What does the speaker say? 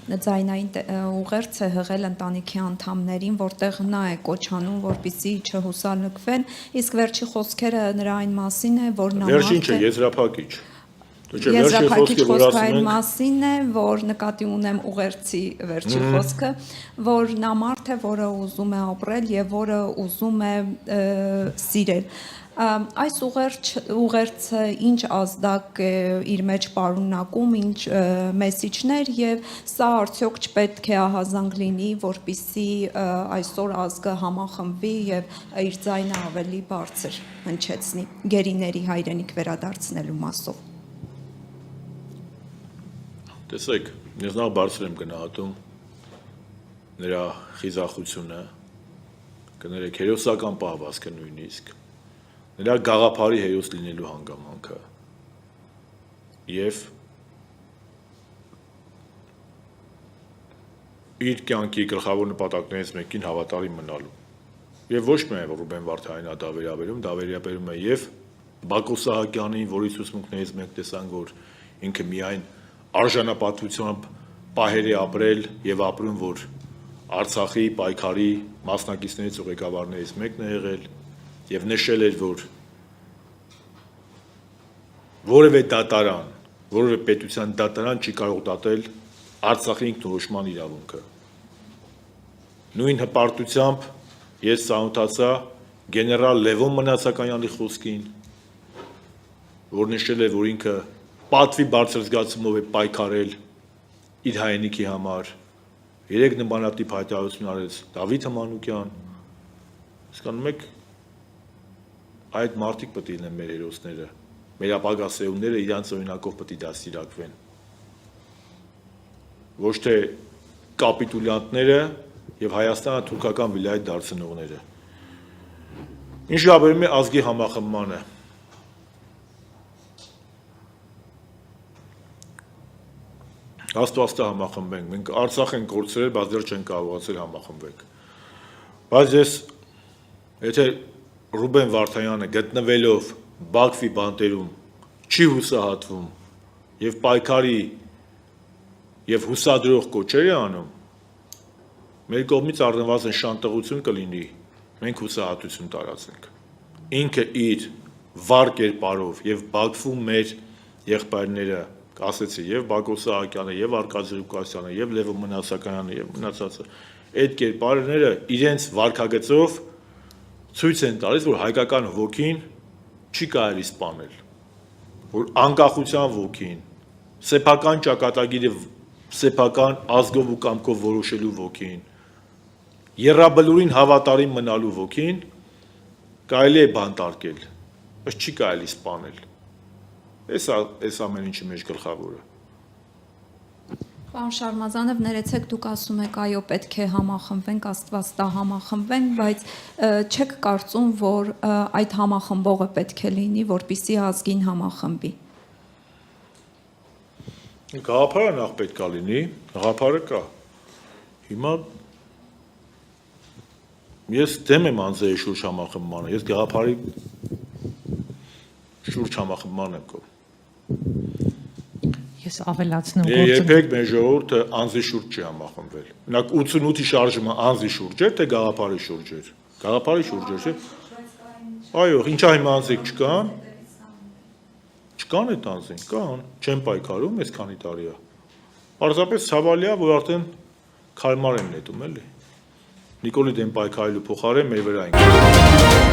ձայնային ուղերձ է հղել ընտանիքի անդամներին, որտեղ նա է կոչանում, որպեսզի չհուսալքվեն, իսկ վերջի խոսքերը նրա այն մասին է, որ նա Վերջին չէ, եզրափակիչ։ Եզրափակիչ խոսքը այն մասին է, որ նկատի ունեմ ուղերձի վերջի խոսքը, որ նա մարդ է, որը ուզում է ապրել եւ որը ուզում է սիրել։ Այս ուղերձը ինչ ազդակ է իր մեջ պարունակում, ինչ մեսիջներ եւ սա արդյոք չպետք է ահազանգ լինի, որպեսզի այսօր ազգը համախմբվի եւ իր ձայնը ավելի բարձր հնչեցնի գերիների հայրենիք վերադարձնելու մասով։ Տեսեք, ես նախ բարձր եմ գնահատում նրա խիզախությունը, կներեք հերոսական պահվածքը նույնիսկ, նրա գաղափարի հերոս լինելու հանգամանքը եւ իր կյանքի գլխավոր նպատակներից մեկին հավատարիմ մնալու։ Եվ ոչ միայն Ռուբեն Վարդանյանին դա վերաբերում, դա վերաբերում է եւ Բակո Սահակյանին, որի ցուցմունքներից մենք տեսանք, որ ինքը միայն արժանապատվությամբ պահեր է ապրել եւ ապրում, որ Արցախի պայքարի մասնակիցներից ու ղեկավարներից մեկն է եղել եւ նշել էր, որ որևէ դատարան, որևէ պետության դատարան չի կարող դատել Արցախի ինքնորոշման իրավունքը։ Նույն հպարտությամբ ես ծանոթացա գեներալ Լևոն Մնացականյանի խոսքին, որ նշել է, որ ինքը պատվի բարձր զգացումով է պայքարել իր հայրենիքի համար, 3 նմանատիպ հայտարարություն արեց Դավիթ Մանուկյան, հասկանում եք, այդ մարդիկ պետք է լինեն մեր հերոսները, մեր ապագա սերունդները իրանց օրինակով պետք է դաստիարակվեն, ոչ թե կապիտուլյանտները եւ Հայաստանը թուրքական վիլայետ դարձնողները։ Ինչ վերաբերում է ազգի համախմբմանը, Աստվածը համախմբենք, մենք Արցախ ենք կորցրել, բայց դեռ չենք կարողացել համախմբենք։ Բայց ես, եթե Ռուբեն Վարդանյանը գտնվելով Բաքվի բանտերում չի հուսահատվում եւ պայքարի եւ հուսադրող կոչեր է անում, մեր կողմից առնվազն շանտեղություն կլինի, մենք հուսահատություն տարածենք։ Ինքը իր վառ կերպարով եւ Բաքվում մեր եղբայրները ասեցի եւ Բակո Սահակյանը, եւ Արկադի Ղուկասյանը, եւ Լևոն Մնացականյանը, եւ մնացածը, այդ կերպարները իրենց վարքագծով ցույց են տալիս, որ հայկական ոգին չի կարելի սպանել, որ անկախության ոգին, սեփական ճակատագիրը, սեփական ազգով ու կամքով որոշելու ոգին, եռաբլուրին հավատարիմ մնալու ոգին կարելի է բանտարկել, բայց չի կարելի սպանել։ Այս ամեն ինչի մեջ գլխավորը։ Պարոն Շարմազանով, ներեցեք, դուք ասում եք, այո, պետք է համախմբվենք, Աստված տա համախմբվենք, բայց չեք կարծում, որ այդ համախմբողը պետք է լինի, որպեսզի ազգին համախմբի։ Գաղափարը նախ պետք է լինի, գաղափարը կա։ Հիմա ես դեմ եմ անձերի շուրջ համախմբմանը, ես գաղափարի շուրջ համախմբման եմ կողմ։ Ես ավելացնում Երբեք մեր ժողովուրդը անձի շուրջ չի համախմբվել։ Մենակ 88-ի շարժումը անձի շուրջ էր, թե գաղափարի շուրջ էր։ Գաղափարի շուրջ էր, չէ՞։ Այո, ինչա հիմա անձիկ չկան։ Չկան այդ անձին, կան, չեն պայքարում, այս քանի տարի է։ Պարզապես ցավալի է, որ արդեն քարմար են նետում, էլի։ Նիկոլի դեմ պայքարելու փոխարեն մեր վրա են։